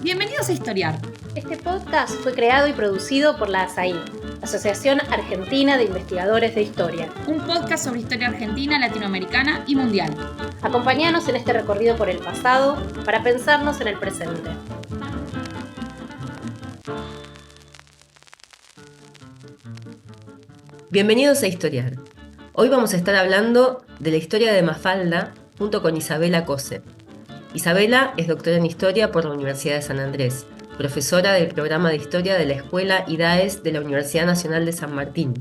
Bienvenidos a Historiar. Este podcast fue creado y producido por la ASAI, Asociación Argentina de Investigadores de Historia. Un podcast sobre historia argentina, latinoamericana y mundial. Acompáñanos en este recorrido por el pasado para pensarnos en el presente. Bienvenidos a Historiar. Hoy vamos a estar hablando de la historia de Mafalda junto con Isabela Cose. Isabela es doctora en Historia por la Universidad de San Andrés, profesora del programa de Historia de la Escuela IDAES de la Universidad Nacional de San Martín.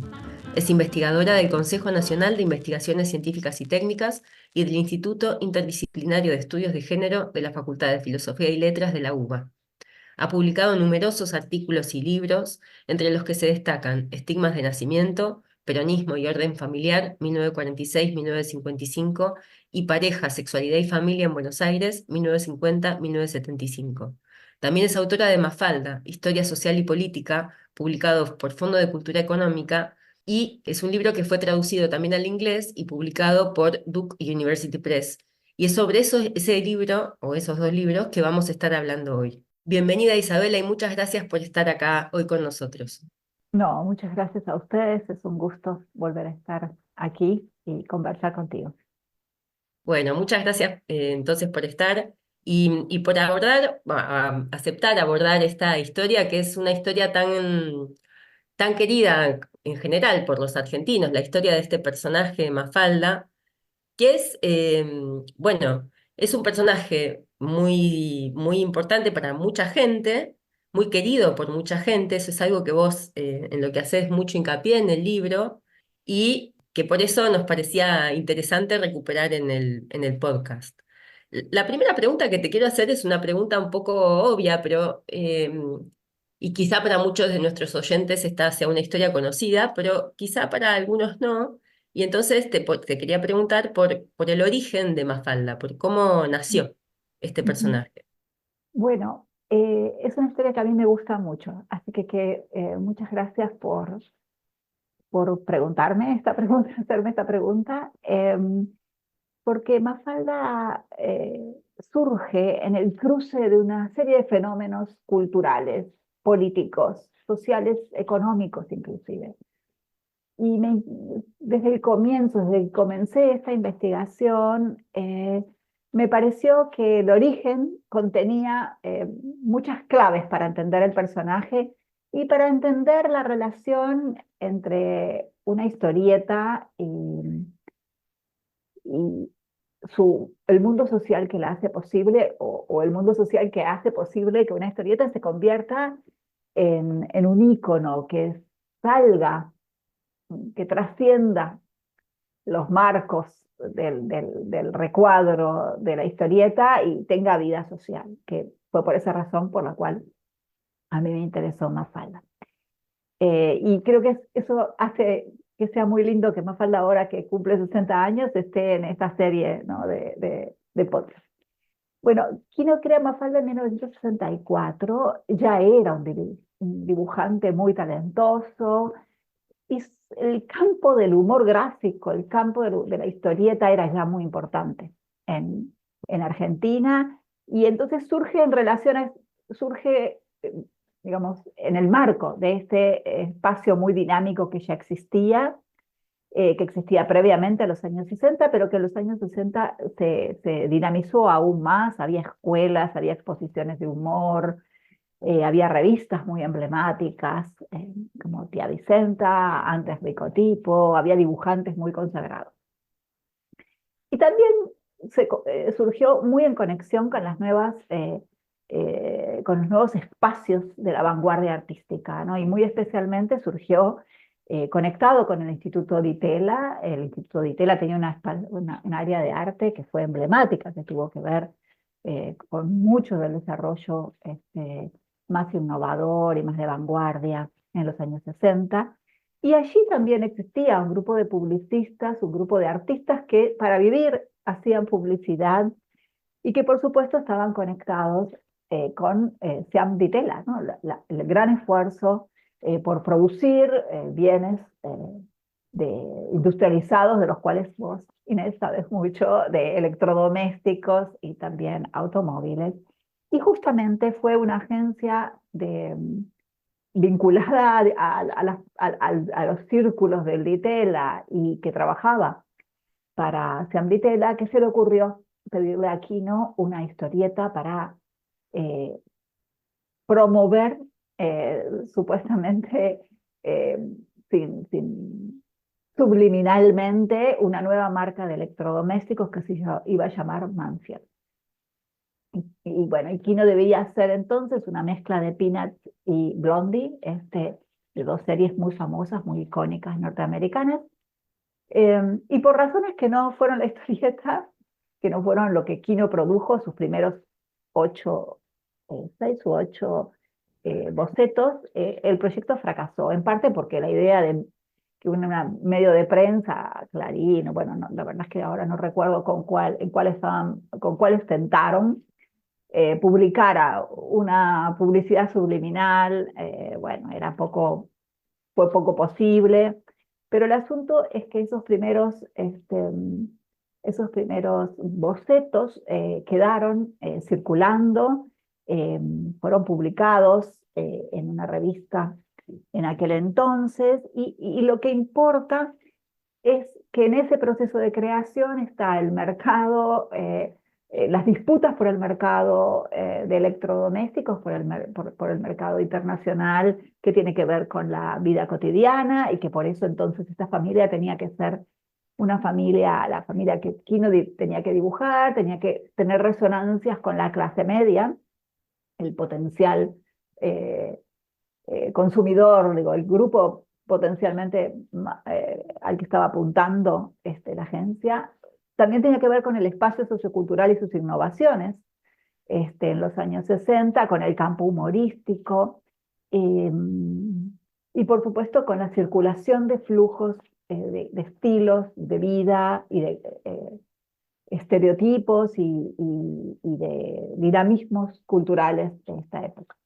Es investigadora del Consejo Nacional de Investigaciones Científicas y Técnicas y del Instituto Interdisciplinario de Estudios de Género de la Facultad de Filosofía y Letras de la UBA. Ha publicado numerosos artículos y libros, entre los que se destacan Estigmas de Nacimiento, Peronismo y Orden Familiar, 1946-1955, y Pareja, Sexualidad y Familia en Buenos Aires, 1950-1975. También es autora de Mafalda, Historia Social y Política, publicado por Fondo de Cultura Económica, y es un libro que fue traducido también al inglés y publicado por Duke University Press. Y es sobre ese libro, o esos dos libros, que vamos a estar hablando hoy. Bienvenida Isabela y muchas gracias por estar acá hoy con nosotros. No, muchas gracias a ustedes. Es un gusto volver a estar aquí y conversar contigo. Bueno, muchas gracias entonces por estar y por aceptar abordar esta historia que es una historia tan querida en general por los argentinos, la historia de este personaje Mafalda, que es, bueno, es un personaje muy importante para mucha gente, muy querido por mucha gente, eso es algo que vos en lo que haces mucho hincapié en el libro y que por eso nos parecía interesante recuperar en el podcast. La primera pregunta que te quiero hacer es una pregunta un poco obvia, pero y quizá para muchos de nuestros oyentes esta sea una historia conocida, pero quizá para algunos no. Y entonces te quería preguntar por el origen de Mafalda, por cómo nació este Ujú. personaje. Bueno, es una historia que a mí me gusta mucho, así que muchas gracias por preguntarme esta pregunta, hacerme esta pregunta, porque Mafalda surge en el cruce de una serie de fenómenos culturales, políticos, sociales, económicos inclusive. Y desde el comienzo, desde que comencé esta investigación, me pareció que el origen contenía muchas claves para entender el personaje y para entender la relación entre una historieta y el mundo social que la hace posible o el mundo social que hace posible que una historieta se convierta en un ícono, que salga, que trascienda los marcos del recuadro de la historieta y tenga vida social, que fue por esa razón por la cual a mí me interesó Mafalda. Y creo que eso hace que sea muy lindo que Mafalda, ahora que cumple 60 años, esté en esta serie, ¿no?, de podcast. Bueno, Kino crea Mafalda en 1964, ya era un dibujante muy talentoso, y el campo del humor gráfico, el campo de la historieta era ya muy importante en, en Argentina, y entonces surge en relaciones, surge, digamos, en el marco de este espacio muy dinámico que existía previamente a los años 60, pero que en los años 60 se dinamizó aún más. Había escuelas, había exposiciones de humor, había revistas muy emblemáticas, como Tía Vicenta, antes Ricotipo, había dibujantes muy consagrados. Y también surgió muy en conexión con con los nuevos espacios de la vanguardia artística, ¿no? Y muy especialmente surgió conectado con el Instituto Di Tella. El Instituto Di Tella tenía un área de arte que fue emblemática, que tuvo que ver con mucho del desarrollo más innovador y más de vanguardia en los años 60. Y allí también existía un grupo de publicistas, un grupo de artistas que para vivir hacían publicidad y que por supuesto estaban conectados con Siam Di Tella, ¿no? El gran esfuerzo por producir bienes de, industrializados, de los cuales vos, Inés, sabes mucho, de electrodomésticos y también automóviles, Y justamente fue una agencia vinculada a los círculos del Ditela y que trabajaba para Sean Ditela, que se le ocurrió pedirle a Quino una historieta para eh, promover supuestamente eh, subliminalmente una nueva marca de electrodomésticos que se iba a llamar Mansfield. Y bueno, y Kino debía hacer entonces una mezcla de Peanuts y Blondie, de dos series muy famosas, muy icónicas norteamericanas. Y por razones que no fueron la historieta, que no fueron lo que Kino produjo, sus primeros 6 u 8 bocetos, el proyecto fracasó, en parte porque la idea de que un medio de prensa, Clarín, bueno, no, la verdad es que ahora no recuerdo con cuáles tentaron, publicara una publicidad subliminal, bueno, fue poco posible, pero el asunto es que esos primeros bocetos quedaron circulando, fueron publicados en una revista en aquel entonces, y lo que importa es que en ese proceso de creación está el mercado, las disputas por el mercado de electrodomésticos, por el mercado internacional, que tiene que ver con la vida cotidiana, y que por eso entonces esta familia tenía que ser una familia, la familia que Kino tenía que dibujar, tenía que tener resonancias con la clase media, el potencial consumidor, digo, el grupo potencialmente al que estaba apuntando la agencia. También tenía que ver con el espacio sociocultural y sus innovaciones en los años 60, con el campo humorístico, y por supuesto con la circulación de flujos de estilos de vida y de estereotipos y de dinamismos culturales de esta época.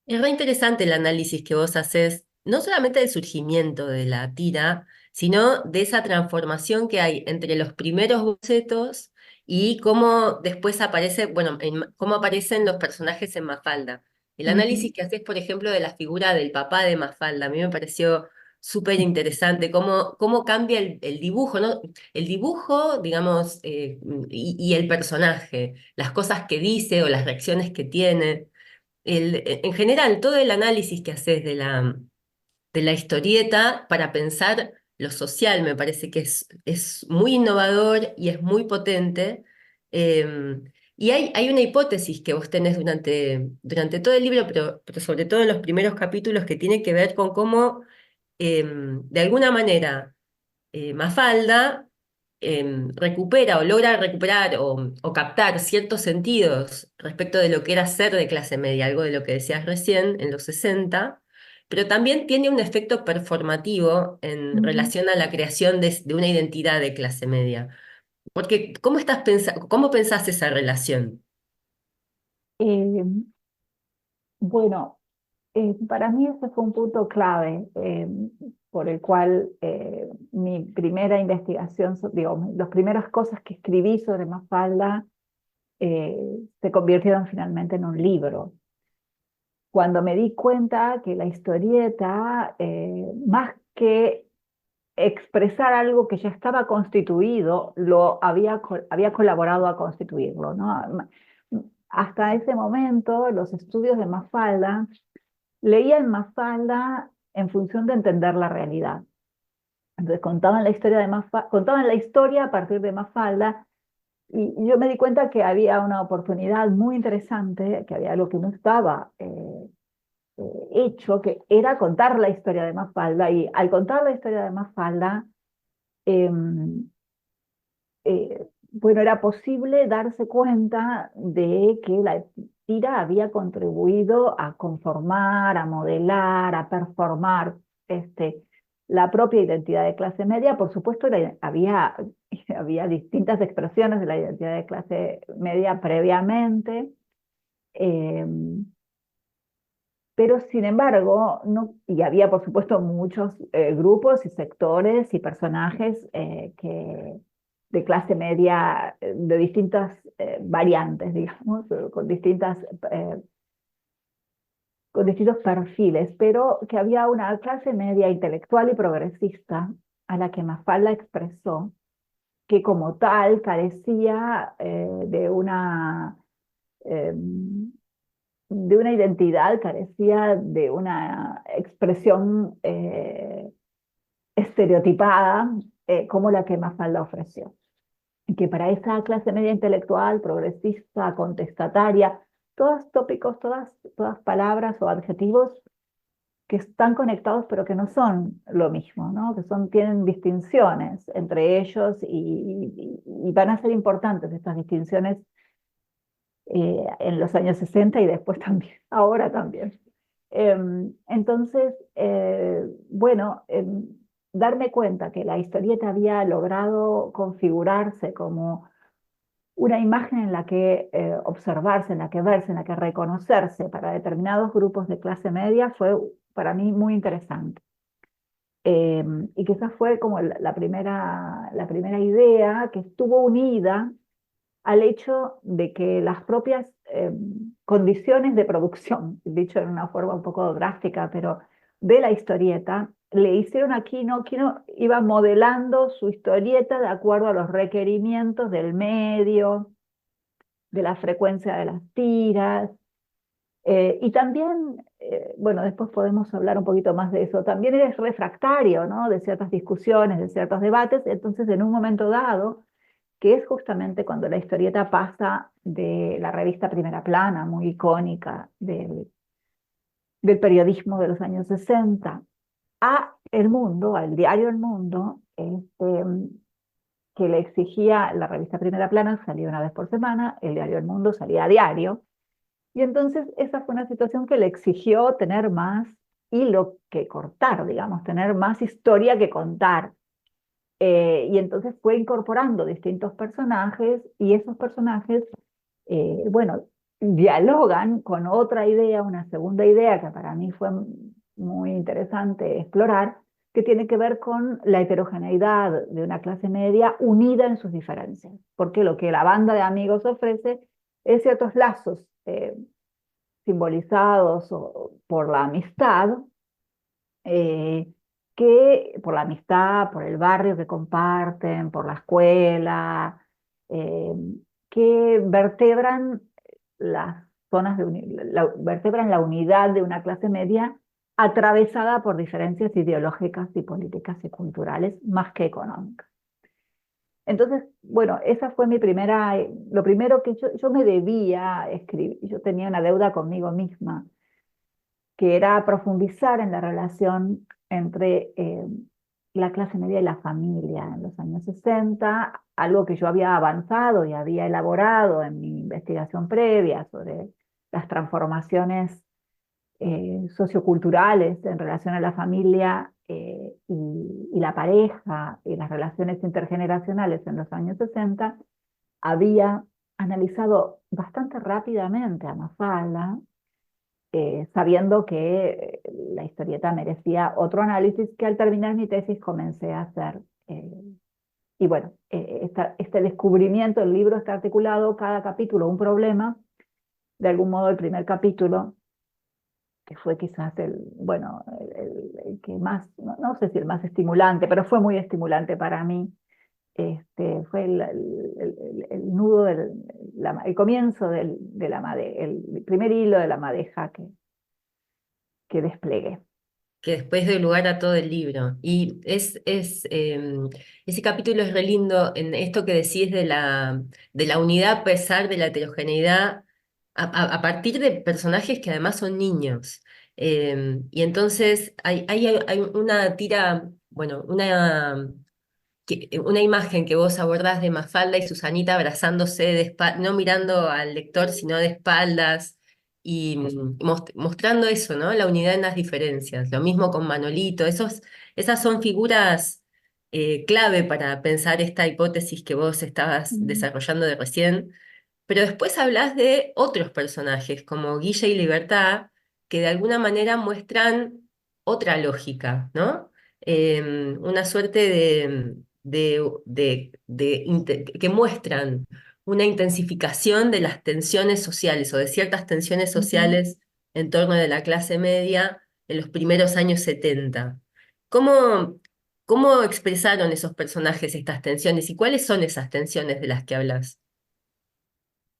Es re interesante el análisis que vos haces, no solamente del surgimiento de la tira, sino de esa transformación que hay entre los primeros bocetos y cómo después aparece, bueno, cómo aparecen los personajes en Mafalda. El análisis que haces, por ejemplo, de la figura del papá de Mafalda, a mí me pareció súper interesante, cómo cambia el dibujo, ¿no? El dibujo, digamos, y el personaje, las cosas que dice o las reacciones que tiene. En general, todo el análisis que haces de la historieta para pensar lo social me parece que es muy innovador y es muy potente. Y hay una hipótesis que vos tenés durante todo el libro, pero sobre todo en los primeros capítulos, que tiene que ver con cómo, de alguna manera, Mafalda recupera o logra recuperar o captar ciertos sentidos respecto de lo que era ser de clase media, algo de lo que decías recién en los 60, pero también tiene un efecto performativo en relación a la creación de una identidad de clase media. Porque, ¿cómo pensás esa relación? Eh, bueno, para mí ese fue un punto clave, por el cual mi primera investigación, digo, las primeras cosas que escribí sobre Mafalda se convirtieron finalmente en un libro. Cuando me di cuenta que la historieta, más que expresar algo que ya estaba constituido, había colaborado a constituirlo, ¿no? Hasta ese momento, los estudios de Mafalda leían Mafalda en función de entender la realidad. Entonces contaban la historia a partir de Mafalda, y yo me di cuenta que había una oportunidad muy interesante, que había algo que no estaba hecho, que era contar la historia de Mafalda, y al contar la historia de Mafalda, eh, bueno, era posible darse cuenta de que la tira había contribuido a conformar, a modelar, a performar la propia identidad de clase media. Por supuesto, había distintas expresiones de la identidad de clase media previamente, eh, pero sin embargo, y había por supuesto muchos grupos y sectores y personajes de clase media de distintas variantes, digamos, eh, con distintos perfiles, pero que había una clase media intelectual y progresista a la que Mafalda expresó que como tal carecía eh, de una identidad, carecía de una expresión estereotipada como la que Mafalda ofreció. Y que para esa clase media intelectual, progresista, contestataria, todos tópicos, todas palabras o adjetivos que están conectados pero que no son lo mismo, ¿no? Que tienen distinciones entre ellos y van a ser importantes estas distinciones en los años 60 y después también, ahora también. Entonces, bueno, darme cuenta que la historieta había logrado configurarse como una imagen en la que observarse, en la que verse, en la que reconocerse para determinados grupos de clase media fue para mí muy interesante. Y quizás fue como la primera idea que estuvo unida al hecho de que las propias condiciones de producción, dicho en una forma un poco drástica, pero de la historieta, le hicieron a Kino iba modelando su historieta de acuerdo a los requerimientos del medio, de la frecuencia de las tiras, y también, bueno, después podemos hablar un poquito más de eso, también eres refractario, ¿no? De ciertas discusiones, de ciertos debates, entonces en un momento dado, que es justamente cuando la historieta pasa de la revista Primera Plana, muy icónica del periodismo de los años 60, a El Mundo, al diario El Mundo, que le exigía, la revista Primera Plana salía una vez por semana, el diario El Mundo salía a diario, y entonces esa fue una situación que le exigió tener más hilo que cortar, digamos, tener más historia que contar. Y entonces fue incorporando distintos personajes y esos personajes, bueno, dialogan con otra idea, una segunda idea que para mí fue muy interesante explorar, que tiene que ver con la heterogeneidad de una clase media unida en sus diferencias. Porque lo que la banda de amigos ofrece es ciertos lazos simbolizados por la amistad, eh, por la amistad, por el barrio que comparten, por la escuela, eh, que vertebran las zonas vertebran la unidad de una clase media atravesada por diferencias ideológicas y políticas y culturales más que económicas. Entonces, bueno, esa fue lo primero que yo me debía escribir, yo tenía una deuda conmigo misma, que era profundizar en la relación entre la clase media y la familia en los años 60, algo que yo había avanzado y había elaborado en mi investigación previa sobre las transformaciones socioculturales en relación a la familia y la pareja y las relaciones intergeneracionales en los años 60, había analizado bastante rápidamente a Mafalda, sabiendo que la historieta merecía otro análisis que al terminar mi tesis comencé a hacer. Y bueno, este descubrimiento, el libro está articulado, cada capítulo un problema. De algún modo el primer capítulo, que fue quizás bueno, el que más, no sé si el más estimulante, pero fue muy estimulante para mí, fue el nudo, el comienzo el primer hilo de la madeja que desplegué. Que después dio lugar a todo el libro. Y ese capítulo es re lindo en esto que decís de la unidad a pesar de la heterogeneidad, a partir de personajes que además son niños. Y entonces hay una tira, bueno, una imagen que vos abordás de Mafalda y Susanita abrazándose no mirando al lector, sino de espaldas, y mostrando eso, ¿no? La unidad en las diferencias. Lo mismo con Manolito. Esas son figuras clave para pensar esta hipótesis que vos estabas Mm. desarrollando de recién. Pero después hablas de otros personajes, como Guille y Libertad, que de alguna manera muestran otra lógica, ¿no? Una suerte que muestran una intensificación de las tensiones sociales o de ciertas tensiones sociales en torno de la clase media en los primeros años 70. ¿Cómo, cómo expresaron esos personajes estas tensiones y cuáles son esas tensiones de las que hablas?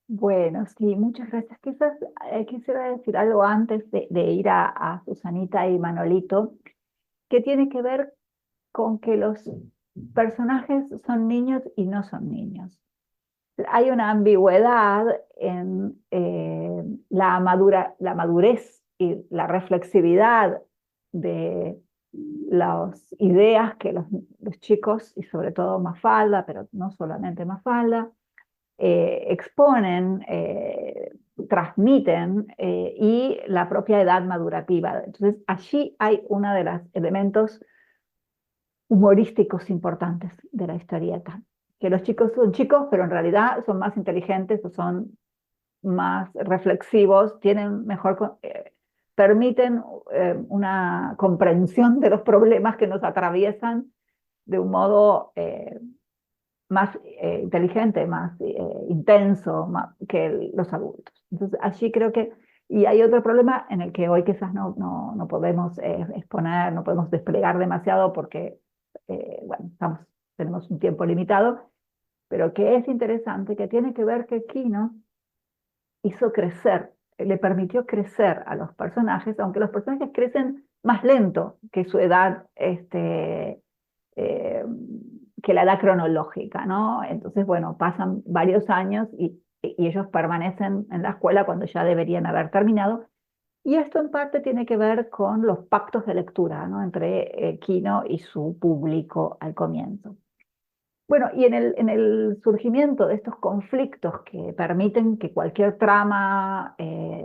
Bueno, sí, muchas gracias. Quizás quisiera decir algo antes de ir a Susanita y Manolito, que tiene que ver con que los personajes son niños y no son niños. Hay una ambigüedad en la madurez y la reflexividad de las ideas que los chicos, y sobre todo Mafalda, pero no solamente Mafalda, exponen, transmiten, y la propia edad madurativa. Entonces, allí hay uno de los elementos humorísticos importantes de la historieta, que los chicos son chicos, pero en realidad son más inteligentes o son más reflexivos, tienen mejor, permiten una comprensión de los problemas que nos atraviesan de un modo más inteligente, más intenso que los adultos. Entonces, allí creo que, y hay otro problema en el que hoy quizás no podemos exponer, no podemos desplegar demasiado porque, bueno, tenemos un tiempo limitado, pero que es interesante, que tiene que ver que Kino hizo crecer, le permitió crecer a los personajes, aunque los personajes crecen más lento que su edad, eh, que la edad cronológica, ¿no? Entonces, bueno, pasan varios años y ellos permanecen en la escuela cuando ya deberían haber terminado. Y esto en parte tiene que ver con los pactos de lectura, ¿no? Entre Kino y su público al comienzo. Bueno, y en el surgimiento de estos conflictos que permiten que cualquier trama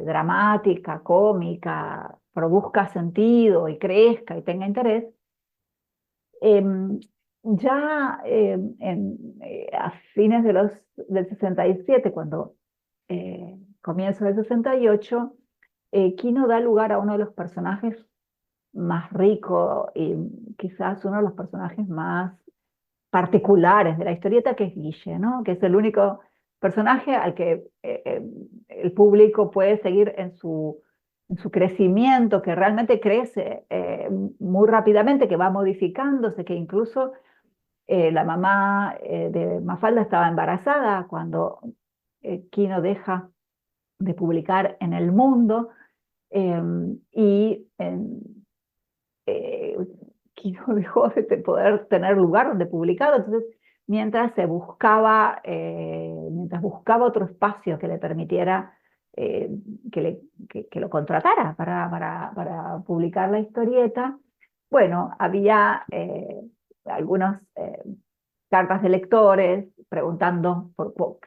dramática, cómica, produzca sentido y crezca y tenga interés, ya a fines del 67, cuando comienza el 68, Kino da lugar a uno de los personajes más ricos y quizás uno de los personajes más particulares de la historieta, que es Guille, ¿no? Que es el único personaje al que el público puede seguir en su crecimiento, que realmente crece muy rápidamente, que va modificándose, que incluso la mamá de Mafalda estaba embarazada cuando Kino deja de publicar en El Mundo, y Kino dejó de poder tener lugar donde publicado. Entonces, mientras buscaba otro espacio que le permitiera que lo contratara para publicar la historieta, bueno, había algunas cartas de lectores preguntando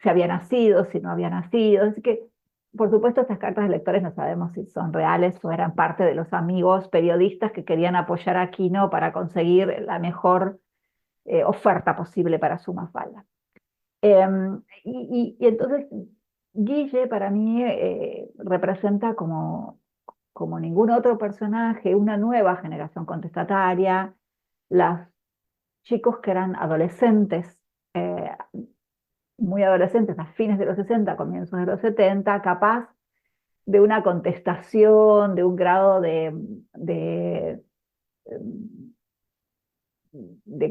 si había nacido, si no había nacido. Así que, por supuesto, estas cartas de lectores no sabemos si son reales o eran parte de los amigos periodistas que querían apoyar a Kino para conseguir la mejor oferta posible para su Mafalda. Y entonces, Guille para mí representa como ningún otro personaje una nueva generación contestataria. Los chicos que eran adolescentes, muy adolescentes, a fines de los 60, comienzos de los 70, capaz de una contestación, de un grado de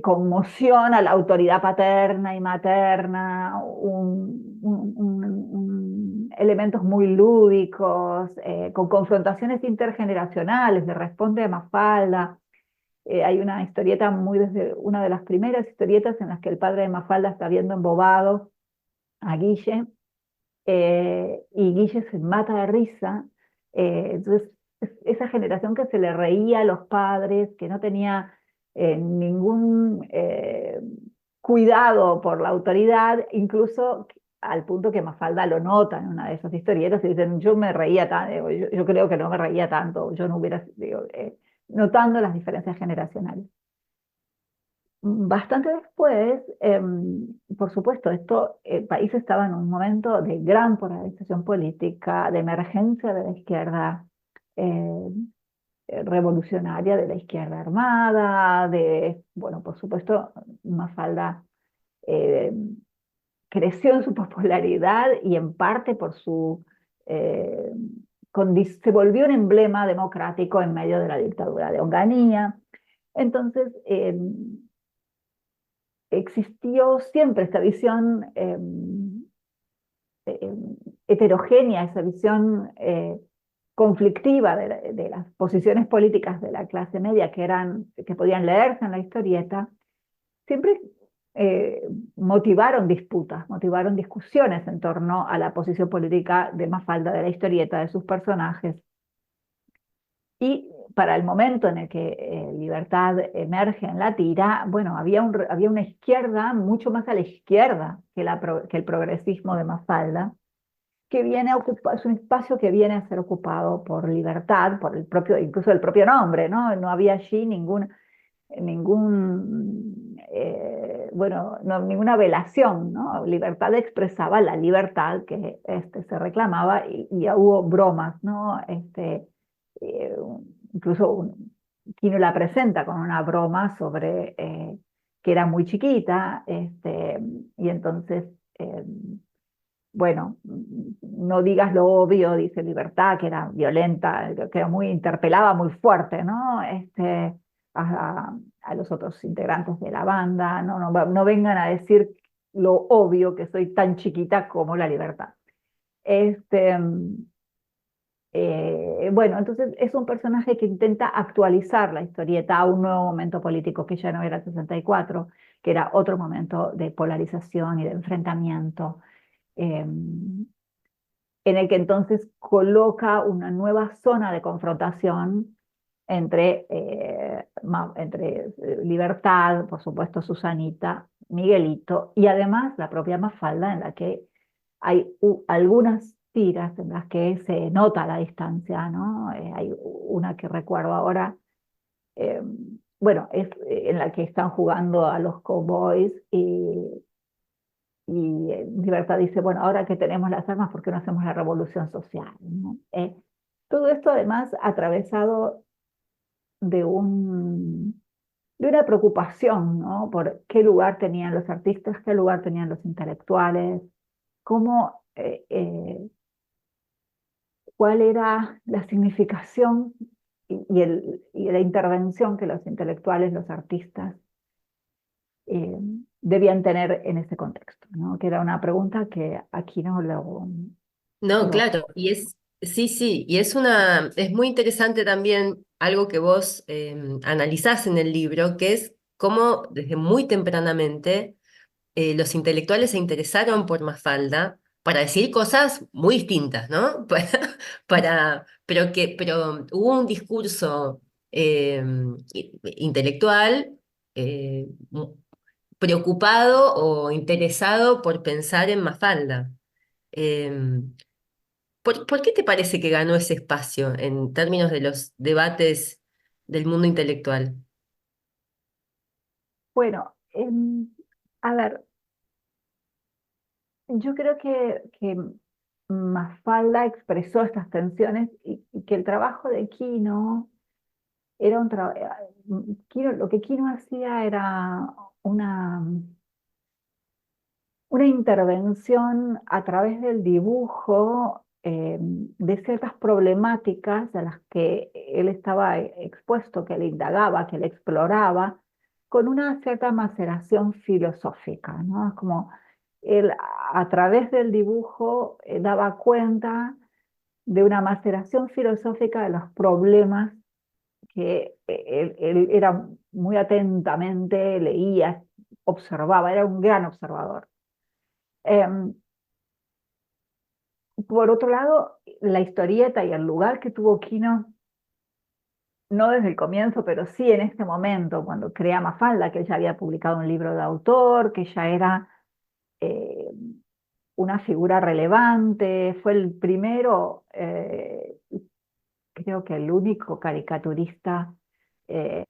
conmoción a la autoridad paterna y materna, elementos muy lúdicos, con confrontaciones intergeneracionales, le responde a Mafalda. Hay una historieta desde una de las primeras historietas en las que el padre de Mafalda está viendo embobado a Guille, y Guille se mata de risa. Entonces, esa generación que se le reía a los padres, que no tenía ningún cuidado por la autoridad, incluso al punto que Mafalda lo nota en una de esas historietas y dicen, yo me reía tanto, yo creo que no me reía tanto, yo no hubiera, notando las diferencias generacionales. Bastante después, por supuesto, el país estaba en un momento de gran polarización política, de emergencia de la izquierda, revolucionaria de la izquierda armada, bueno, por supuesto, Mafalda eh, creció en su popularidad y en parte por eh, se volvió un emblema democrático en medio de la dictadura de Onganía. Entonces, existió siempre esta visión eh, heterogénea, esa visión conflictiva de las posiciones políticas de la clase media que podían leerse en la historieta, siempre eh, motivaron disputas, motivaron discusiones en torno a la posición política de Mafalda, de la historieta, de sus personajes. Y para el momento en el que Libertad emerge en la tira, bueno, había una izquierda mucho más a la izquierda que el progresismo de Mafalda, que viene a ocupar, es un espacio que viene a ser ocupado por Libertad, por incluso el propio nombre, ¿no? No había allí ninguna velación, ¿no? Libertad expresaba la libertad que se reclamaba y ya hubo bromas, ¿no? Eh, incluso Quino la presenta con una broma sobre que era muy chiquita, y entonces, bueno, no digas lo obvio, dice Libertad, que era violenta, que era interpelaba muy fuerte, ¿no? A los otros integrantes de la banda, no vengan a decir lo obvio que soy tan chiquita como la Libertad. Bueno, entonces es un personaje que intenta actualizar la historieta a un nuevo momento político que ya no era el 64, que era otro momento de polarización y de enfrentamiento, en el que entonces coloca una nueva zona de confrontación entre Libertad, por supuesto Susanita, Miguelito, y además la propia Mafalda, en la que hay algunas tiras en las que se nota la distancia, ¿no? Hay una que recuerdo ahora, eh, bueno, es en la que están jugando a los cowboys y Libertad dice, bueno, ahora que tenemos las armas, ¿por qué no hacemos la revolución social? ¿No? Todo esto además atravesado de, de una preocupación, ¿no? Por qué lugar tenían los artistas, qué lugar tenían los intelectuales, cómo, cuál era la significación y la intervención que los intelectuales, los artistas, eh, debían tener en ese contexto, ¿no? Que era una pregunta que aquí no No, lo claro, sí, y es muy interesante también algo que vos analizás en el libro, que es cómo desde muy tempranamente los intelectuales se interesaron por Mafalda para decir cosas muy distintas, ¿no? Pero hubo un discurso intelectual preocupado o interesado por pensar en Mafalda. Em, ¿por qué te parece que ganó ese espacio en términos de los debates del mundo intelectual? Bueno, a ver, yo creo que Mafalda expresó estas tensiones y que el trabajo de Quino era lo que Quino hacía era una, una intervención a través del dibujo de ciertas problemáticas a las que él estaba expuesto, que él indagaba, que él exploraba, con una cierta maceración filosófica, ¿no? Es como él a través del dibujo daba cuenta de una maceración filosófica de los problemas que él era muy atentamente, leía, observaba, era un gran observador. Em, por otro lado, la historieta y el lugar que tuvo Quino, no desde el comienzo, pero sí en este momento, cuando crea Mafalda, que él ya había publicado un libro de autor, que ya era eh, una figura relevante, fue el primero, creo que el único caricaturista, eh,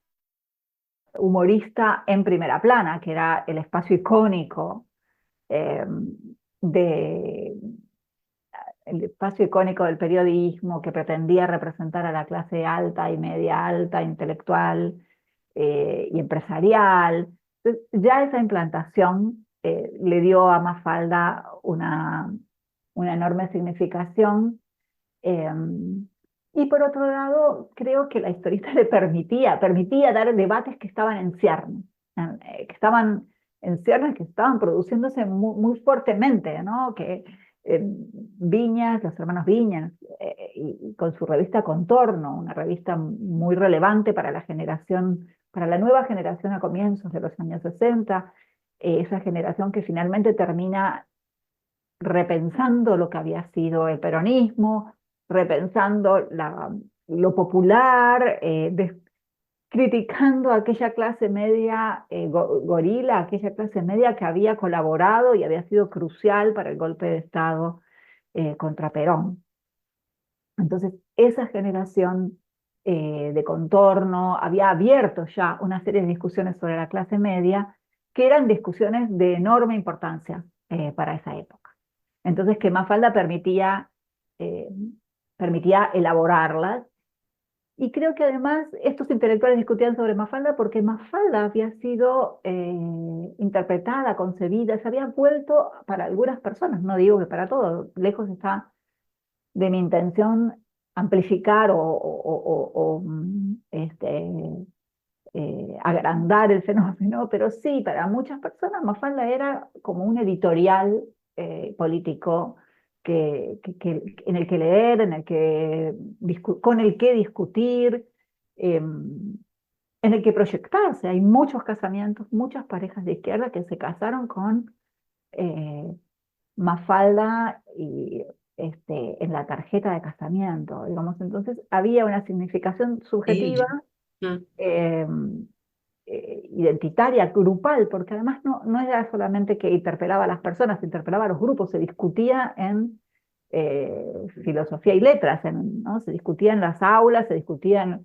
humorista en primera plana, que era el espacio icónico eh, de espacio icónico del periodismo que pretendía representar a la clase alta y media alta, intelectual y empresarial. Entonces, ya esa implantación le dio a Mafalda una enorme significación. eh, y por otro lado, creo que la historieta le permitía dar debates que estaban en ciernes, que estaban en ciernes, que estaban produciéndose muy, muy fuertemente, ¿no? Que Viñas, los hermanos Viñas, y con su revista Contorno, una revista muy relevante para la generación, para la nueva generación a comienzos de los años 60, esa generación que finalmente termina repensando lo que había sido el peronismo, repensando lo popular, criticando a aquella clase media gorila, aquella clase media que había colaborado y había sido crucial para el golpe de Estado contra Perón. Entonces, esa generación de Contorno había abierto ya una serie de discusiones sobre la clase media que eran discusiones de enorme importancia para esa época. Entonces, que Mafalda eh, permitía elaborarlas. Y creo que además estos intelectuales discutían sobre Mafalda porque Mafalda había sido interpretada, concebida, se había vuelto para algunas personas, no digo que para todos, lejos está de mi intención amplificar agrandar el fenómeno, pero sí, para muchas personas Mafalda era como un editorial político en el que leer, con el que discutir, en el que proyectarse. Hay muchos casamientos, muchas parejas de izquierda que se casaron con Mafalda y en la tarjeta de casamiento, digamos. Entonces había una significación subjetiva, Sí. Mm. eh, identitaria, grupal, porque además no era solamente que interpelaba a las personas, interpelaba a los grupos, se discutía en filosofía y letras, ¿no? Se discutía en las aulas, se discutía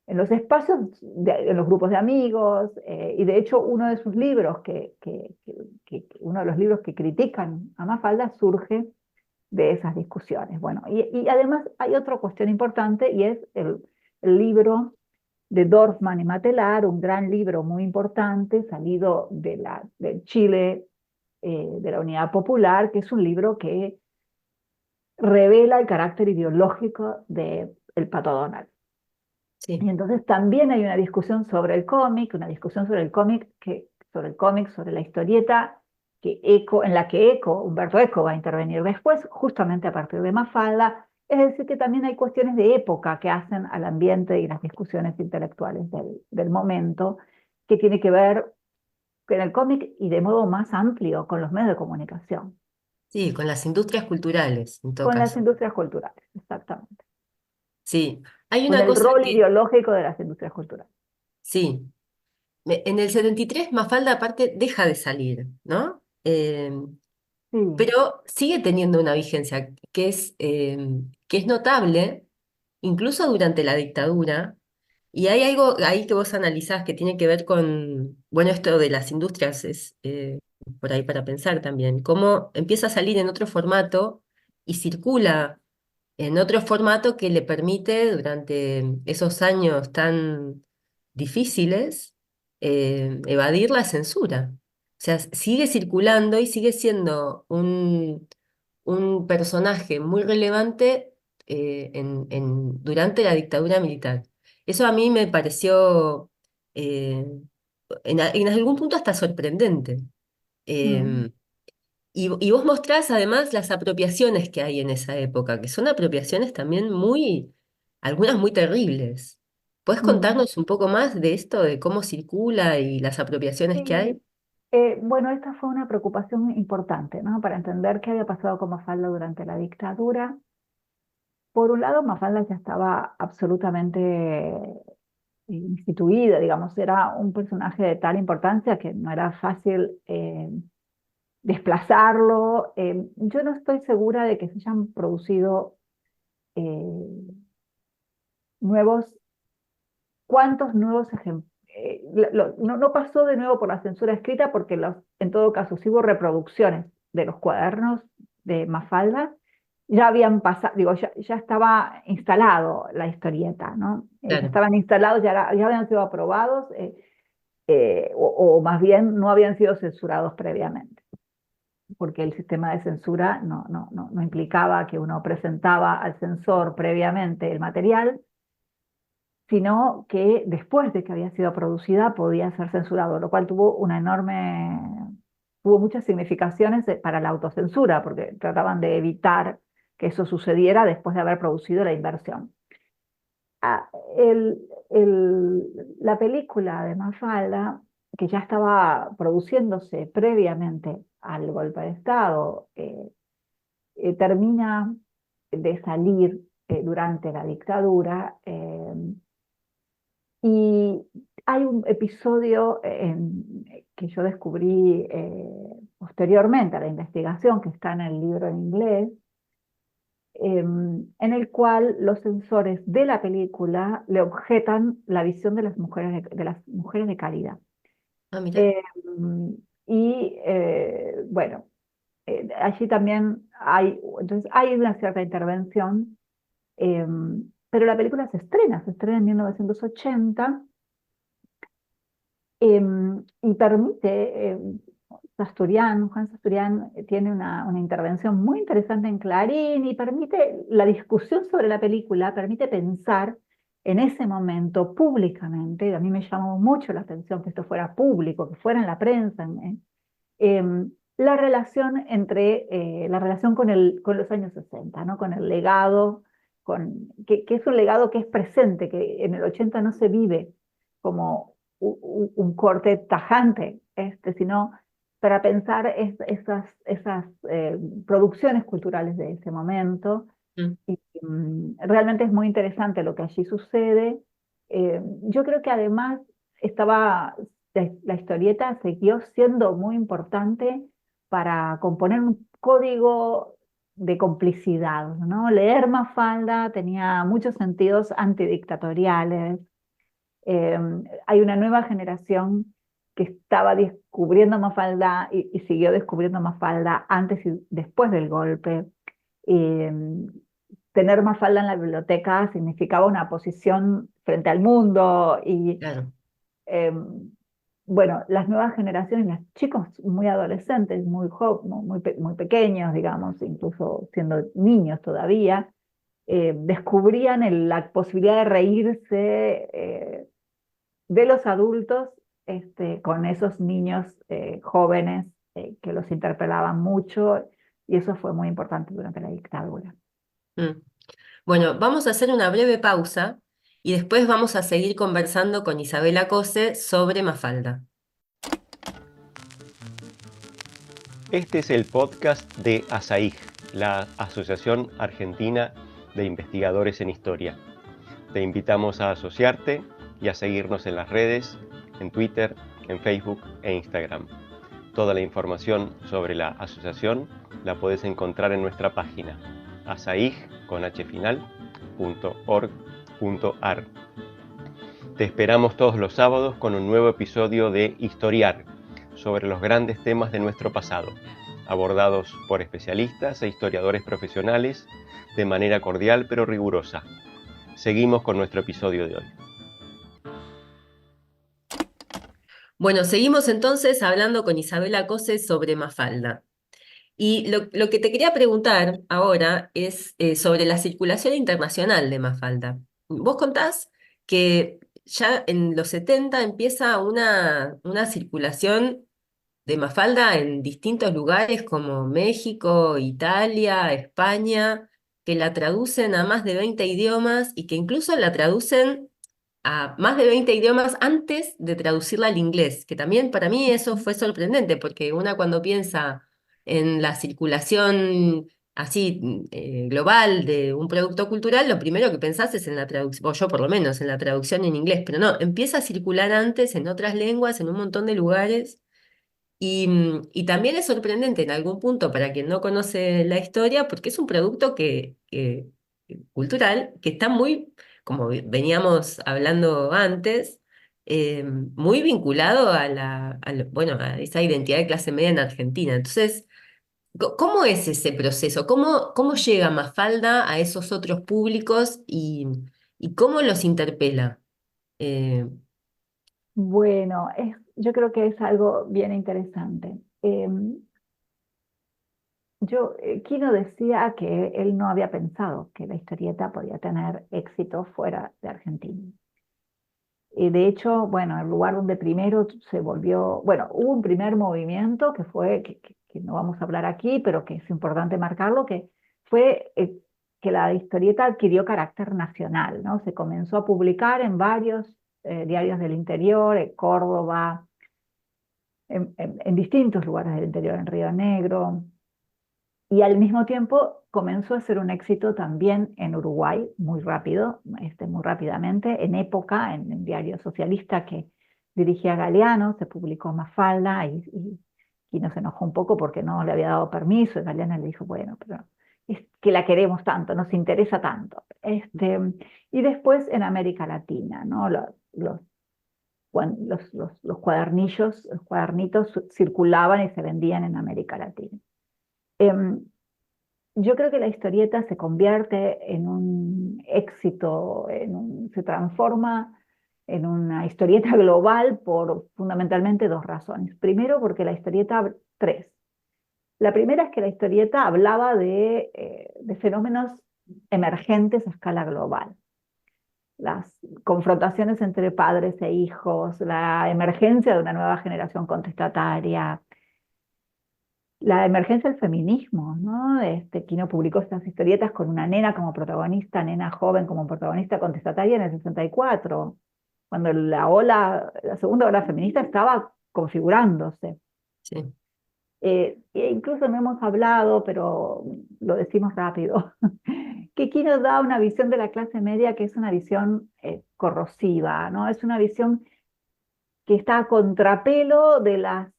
en los espacios, en los grupos de amigos, y de hecho uno de sus libros, uno de los libros que critican a Mafalda surge de esas discusiones. Bueno, y además hay otra cuestión importante y es el libro de Dorfman y Matelar, un gran libro muy importante, salido del Chile, de la Unidad Popular, que es un libro que revela el carácter ideológico de El Pato Donald. Sí. Y entonces también hay una discusión sobre el cómic, sobre la historieta, en la que Humberto Eco va a intervenir después, justamente a partir de Mafalda. Es decir, que también hay cuestiones de época que hacen al ambiente y las discusiones intelectuales del momento, que tiene que ver con el cómic y de modo más amplio con los medios de comunicación, Sí, con las industrias culturales, en todo con las caso. industrias culturales, exactamente, Sí, hay con una el cosa rol que, ideológico de las industrias culturales. sí, en el 73 Mafalda aparte deja de salir, ¿no? Sí. Pero sigue teniendo una vigencia que es notable, incluso durante la dictadura. Y hay algo ahí que vos analizás que tiene que ver con, bueno, esto de las industrias es por ahí para pensar también, cómo empieza a salir en otro formato y circula en otro formato que le permite durante esos años tan difíciles evadir la censura. O sea, sigue circulando y sigue siendo un personaje muy relevante durante la dictadura militar. Eso a mí me pareció eh, en algún punto hasta sorprendente. Mm, Em, y vos mostrás además las apropiaciones que hay en esa época, que son apropiaciones también algunas muy terribles. ¿Puedes mm. contarnos un poco más de esto, de cómo circula y las apropiaciones que hay? Sí, bueno, esta fue una preocupación importante, ¿no? Para entender qué había pasado con Mafalda durante la dictadura. Por un lado, Mafalda ya estaba absolutamente instituida, digamos, era un personaje de tal importancia que no era fácil desplazarlo. Yo no estoy segura de que se hayan producido eh, nuevos, cuántos nuevos ejemplares. No pasó de nuevo por la censura escrita porque en todo caso sí hubo reproducciones de los cuadernos de Mafalda ya habían pasado, digo, ya estaba instalado la historieta, ¿no? Ya Claro. estaban instalados, ya habían sido aprobados, o más bien no habían sido censurados previamente, porque el sistema de censura no implicaba que uno presentaba al censor previamente el material, sino que después de que había sido producida podía ser censurado, lo cual tuvo muchas significaciones para la autocensura, porque trataban de evitar que eso sucediera después de haber producido la inversión. Ah, la película de Mafalda, que ya estaba produciéndose previamente al golpe de Estado, termina de salir durante la dictadura, y hay un episodio que yo descubrí posteriormente a la investigación, que está en el libro en inglés, en el cual los censores de la película le objetan la visión de las mujeres de calidad. Ah, mira. Bueno, allí también entonces hay una cierta intervención, pero la película se estrena en 1980, y permite, Juan Sasturian tiene una intervención muy interesante en Clarín y permite la discusión sobre la película, permite pensar en ese momento públicamente. A mí me llamó mucho la atención que esto fuera público, que fuera en la prensa, la relación la relación con los años 60, ¿no? Con el legado, que es un legado que es presente, que en el 80 no se vive como un corte tajante, sino para pensar esas producciones culturales de ese momento. Mm. Y realmente es muy interesante lo que allí sucede. Yo creo que además la historieta siguió siendo muy importante para componer un código de complicidad, ¿no? Leer Mafalda tenía muchos sentidos antidictatoriales. Eh, Hay una nueva generación que estaba descubriendo Mafalda y siguió descubriendo Mafalda antes y después del golpe. Eh, Tener Mafalda en la biblioteca significaba una posición frente al mundo y, Claro. eh, bueno, las nuevas generaciones, los chicos muy adolescentes, muy pequeños, digamos, incluso siendo niños todavía, descubrían la posibilidad de reírse de los adultos, con esos niños jóvenes que los interpelaban mucho, y eso fue muy importante durante la dictadura. Mm. Bueno, vamos a hacer una breve pausa y después vamos a seguir conversando con Isabela Cose sobre Mafalda. Este es el podcast de ASAIG, la Asociación Argentina de Investigadores en Historia. Te invitamos a asociarte y a seguirnos en las redes, en Twitter, en Facebook e Instagram. Toda la información sobre la asociación la puedes encontrar en nuestra página asaig.org.ar. Te esperamos todos los sábados con un nuevo episodio de Historiar, sobre los grandes temas de nuestro pasado, abordados por especialistas e historiadores profesionales de manera cordial pero rigurosa. Seguimos con nuestro episodio de hoy. Bueno, seguimos entonces hablando con Isabela Cose sobre Mafalda. Y lo que te quería preguntar ahora es sobre la circulación internacional de Mafalda. Vos contás que ya en los 70 empieza una circulación de Mafalda en distintos lugares como México, Italia, España, que la traducen a más de 20 idiomas y que incluso la traducen a más de 20 idiomas antes de traducirla al inglés, que también para mí eso fue sorprendente, porque una cuando piensa en la circulación así global de un producto cultural, lo primero que pensás es en la traducción, o yo por lo menos, en la traducción en inglés, pero no, empieza a circular antes en otras lenguas, en un montón de lugares. Y también es sorprendente en algún punto para quien no conoce la historia, porque es un producto cultural que está muy, como veníamos hablando antes, muy vinculado bueno, a esa identidad de clase media en Argentina. Entonces, ¿Cómo es ese proceso? ¿Cómo llega Mafalda a esos otros públicos y cómo los interpela? Eh, Bueno, yo creo que es algo bien interesante. Quino decía que él no había pensado que la historieta podía tener éxito fuera de Argentina. De hecho, bueno, el lugar donde primero se volvió, bueno, hubo un primer movimiento que fue, que no vamos a hablar aquí, pero que es importante marcarlo, que fue que la historieta adquirió carácter nacional, ¿no? Se comenzó a publicar en varios diarios del interior, en Córdoba, en distintos lugares del interior, en Río Negro, y al mismo tiempo comenzó a ser un éxito también en Uruguay, muy rápido, muy rápidamente, en Época, en el diario socialista que dirigía Galeano, se publicó Mafalda y nos enojó un poco porque no le había dado permiso, y Galeano le dijo, bueno, pero es que la queremos tanto, nos interesa tanto. Y después en América Latina, ¿no? Los cuadernillos, los cuadernitos circulaban y se vendían en América Latina. Em, yo creo que la historieta se convierte en un éxito, se transforma en una historieta global por fundamentalmente dos razones. Primero, porque la historieta, tres. La primera es que la historieta hablaba de fenómenos emergentes a escala global. Las confrontaciones entre padres e hijos, la emergencia de una nueva generación contestataria, la emergencia del feminismo, ¿no? Quino publicó estas historietas con una nena como protagonista, nena joven como protagonista contestataria en el 64, cuando la segunda ola feminista estaba configurándose. sí. E incluso no hemos hablado, pero lo decimos rápido, que Quino da una visión de la clase media que es una visión corrosiva, ¿no? Es una visión que está a contrapelo de las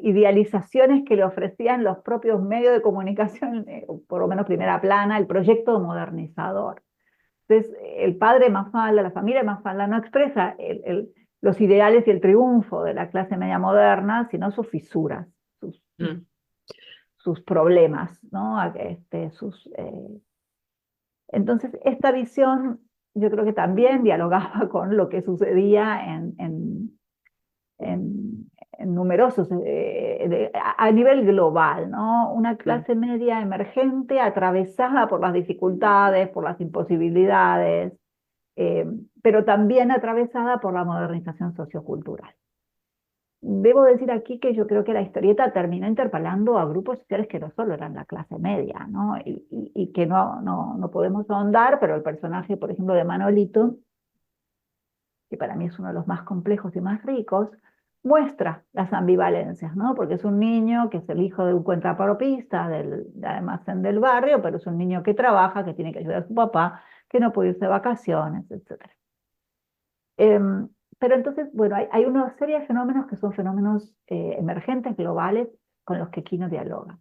idealizaciones que le ofrecían los propios medios de comunicación, por lo menos primera plana, el proyecto modernizador. Entonces, el padre Mafalda, la familia Mafalda, no expresa los ideales y el triunfo de la clase media moderna, sino sus fisuras, Mm. sus problemas, ¿no? Entonces, esta visión yo creo que también dialogaba con lo que sucedía en numerosos, a nivel global, ¿no? Una clase media emergente atravesada por las dificultades, por las imposibilidades, pero también atravesada por la modernización sociocultural. Debo decir aquí que yo creo que la historieta terminó interpelando a grupos sociales que no solo eran la clase media, ¿no? Y que no podemos ahondar, pero el personaje, por ejemplo, de Manolito, que para mí es uno de los más complejos y más ricos, muestra las ambivalencias, ¿no? Porque es un niño que es el hijo de un cuentapropista del almacén del barrio, pero es un niño que trabaja, que tiene que ayudar a su papá, que no puede irse de vacaciones, etc. Pero entonces, bueno, hay una serie de fenómenos que son fenómenos emergentes, globales, con los que Quino dialoga.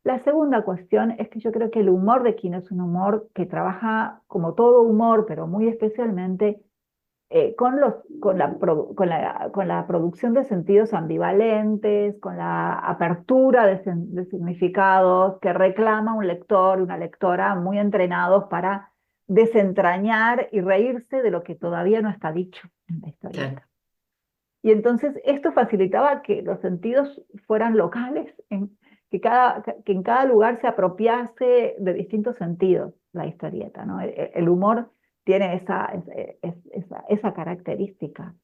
La segunda cuestión es que yo creo que el humor de Quino es un humor que trabaja como todo humor, pero muy especialmente con la producción de sentidos ambivalentes, con la apertura de significados que reclama un lector y una lectora muy entrenados para desentrañar y reírse de lo que todavía no está dicho en la historieta. Claro. Y entonces esto facilitaba que los sentidos fueran locales, que en cada lugar se apropiase de distintos sentidos la historieta, ¿no? El humor tiene esa característica,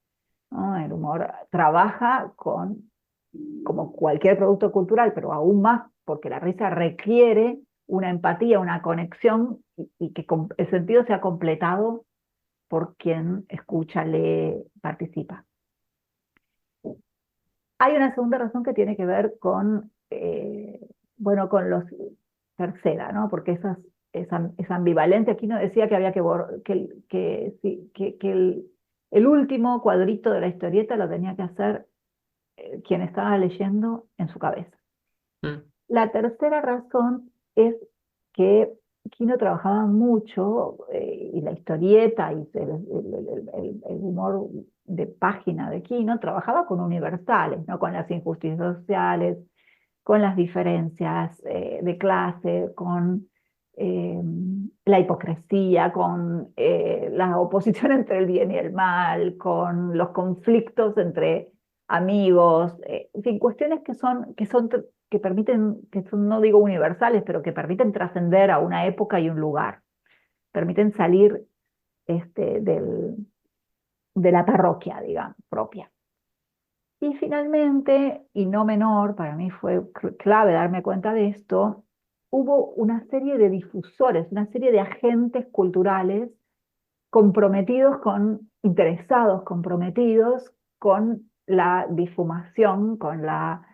¿no? El humor trabaja como cualquier producto cultural, pero aún más porque la risa requiere una empatía, una conexión y que el sentido sea completado por quien escucha, lee, participa. Hay una segunda razón que tiene que ver con, bueno, con los tercera, ¿no? Porque esa ambivalencia, aquí no decía que había que el último cuadrito de la historieta lo tenía que hacer quien estaba leyendo en su cabeza. Mm. La tercera razón es que Quino trabajaba mucho, y la historieta y el humor de página de Quino trabajaba con universales, ¿no? Con las injusticias sociales, con las diferencias de clase, con la hipocresía, con la oposición entre el bien y el mal, con los conflictos entre amigos, en fin, cuestiones que permiten, que son, no digo universales, pero que permiten trascender a una época y un lugar, permiten salir de la parroquia, digamos, propia. Y finalmente, y no menor, para mí fue clave darme cuenta de esto, hubo una serie de difusores, una serie de agentes culturales interesados, comprometidos con la difumación, con la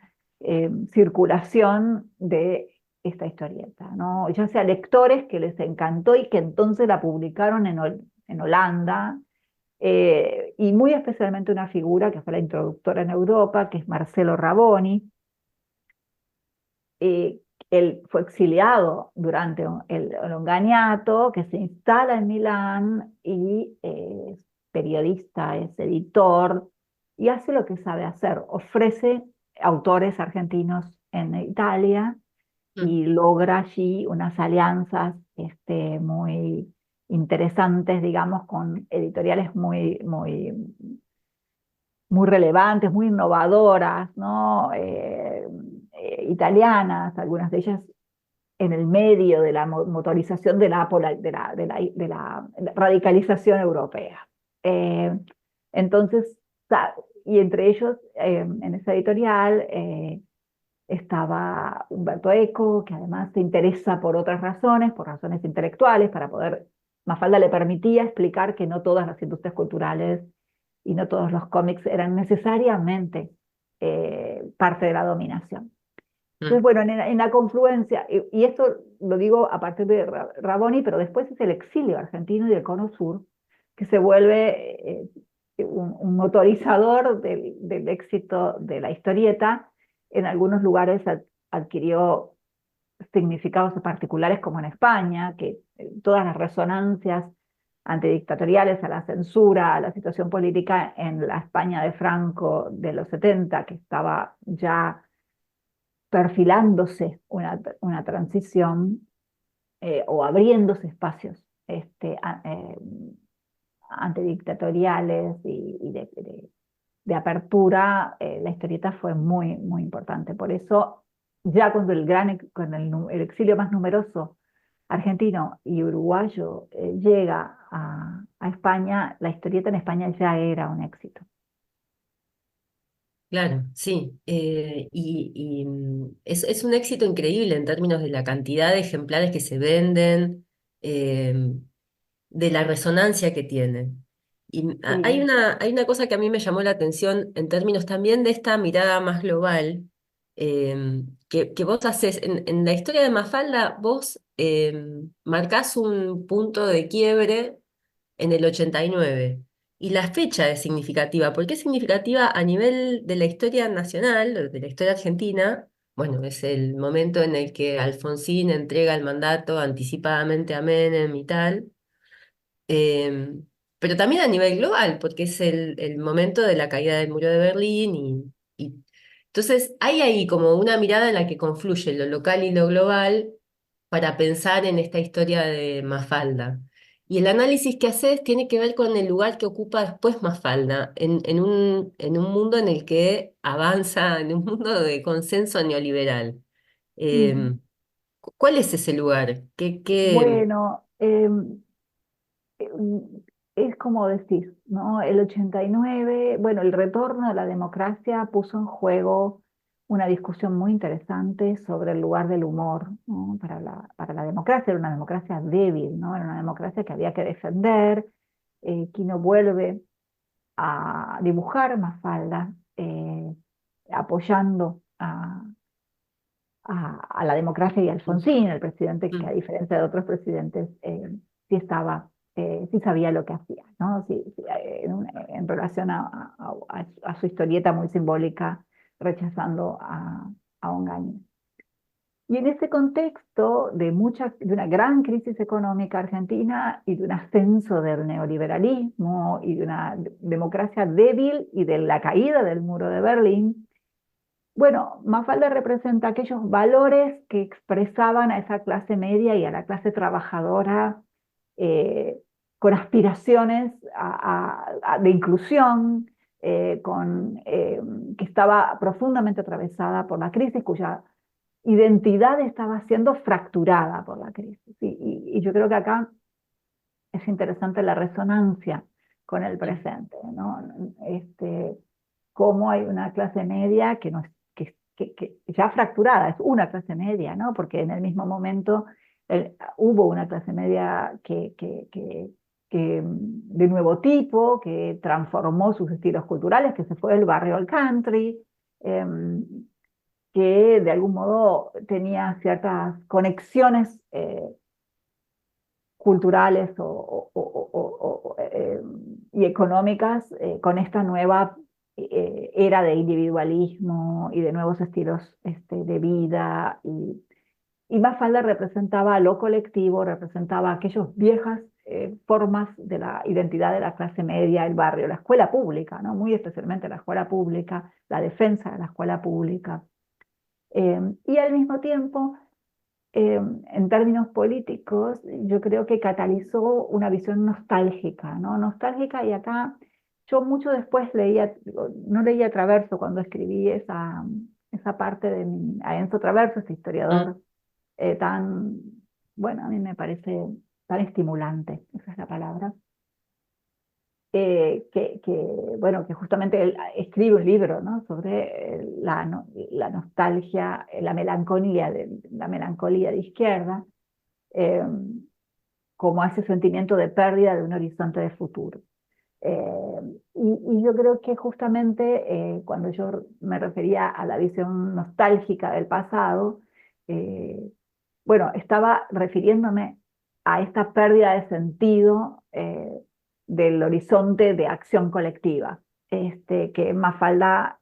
circulación de esta historieta, ¿no? Ya sea lectores que les encantó y que entonces la publicaron en Holanda, y muy especialmente una figura que fue la introductora en Europa, que es Marcelo Raboni. Él fue exiliado durante el Onganiato, que se instala en Milán y es periodista, es editor y hace lo que sabe hacer, ofrece autores argentinos en Italia y logra allí unas alianzas muy interesantes, digamos, con editoriales muy relevantes, muy innovadoras, ¿no? Italianas, algunas de ellas en el medio de la motorización de la radicalización europea. Entonces, y entre ellos, en esa editorial, estaba Umberto Eco, que además se interesa por otras razones, por razones intelectuales, para poder, Mafalda le permitía explicar que no todas las industrias culturales y no todos los cómics eran necesariamente parte de la dominación. Entonces, bueno, en la confluencia, y esto lo digo a partir de Raboni, pero después es el exilio argentino y el Cono Sur, que se vuelve un motorizador del éxito de la historieta. En algunos lugares adquirió significados particulares, como en España, que todas las resonancias antidictatoriales, a la censura, a la situación política en la España de Franco de los 70, que estaba ya perfilándose una transición, o abriéndose espacios antidictatoriales y de apertura, la historieta fue muy, muy importante. Por eso, ya cuando el exilio más numeroso argentino y uruguayo llega a España, la historieta en España ya era un éxito. Claro, sí. Es un éxito increíble en términos de la cantidad de ejemplares que se venden, de la resonancia que tiene. Y hay Sí. hay una cosa que a mí me llamó la atención en términos también de esta mirada más global, que vos haces. En la historia de Mafalda, vos marcás un punto de quiebre en el 89. Y la fecha es significativa. ¿Por qué es significativa a nivel de la historia nacional, de la historia argentina? Bueno, es el momento en el que Alfonsín entrega el mandato anticipadamente a Menem y tal. Em, pero también a nivel global, porque es el momento de la caída del muro de Berlín. Entonces hay ahí como una mirada en la que confluye lo local y lo global para pensar en esta historia de Mafalda. Y el análisis que haces tiene que ver con el lugar que ocupa después Mafalda, en un mundo en el que avanza, en un mundo de consenso neoliberal. Mm. Em, ¿Cuál es ese lugar? Bueno, es como decís, ¿no? El 89, bueno, el retorno a la democracia puso en juego una discusión muy interesante sobre el lugar del humor, ¿no? Para la democracia. Era una democracia débil, ¿no? Era una democracia que había que defender. Quino vuelve a dibujar Mafalda, apoyando a la democracia y a Alfonsín, el presidente que, a Mm, diferencia de otros presidentes, sí sabía lo que hacía, ¿no? Sí, en relación a su historieta muy simbólica, rechazando a Onganía. Y en ese contexto de una gran crisis económica argentina y de un ascenso del neoliberalismo y de una democracia débil y de la caída del muro de Berlín, Bueno, Mafalda representa aquellos valores que expresaban a esa clase media y a la clase trabajadora eh, con aspiraciones de inclusión, que estaba profundamente atravesada por la crisis, cuya identidad estaba siendo fracturada por la crisis. Y yo creo que acá es interesante la resonancia con el presente, ¿no? Cómo hay una clase media que, no es, que ya fracturada, es una clase media, ¿no? Porque en el mismo momento hubo una clase media de nuevo tipo, que transformó sus estilos culturales, que se fue del barrio al country, que de algún modo tenía ciertas conexiones culturales y económicas con esta nueva era de individualismo y de nuevos estilos de vida. Y Mafalda representaba lo colectivo, representaba aquellas viejas formas de la identidad de la clase media, el barrio, la escuela pública, ¿no? Muy especialmente la escuela pública, la defensa de la escuela pública. Y al mismo tiempo, en términos políticos, yo creo que catalizó una visión nostálgica, ¿no? Nostálgica, y acá yo mucho después no leía Traverso cuando escribí esa parte a Enzo Traverso, este historiador tan, bueno, a mí me parece tan estimulante, esa es la palabra. Bueno, que justamente él escribe un libro, ¿no? Sobre la nostalgia, la melancolía de izquierda, como ese sentimiento de pérdida de un horizonte de futuro. Y yo creo que justamente cuando yo me refería a la visión nostálgica del pasado, bueno, estaba refiriéndome a esta pérdida de sentido del horizonte de acción colectiva, que Mafalda,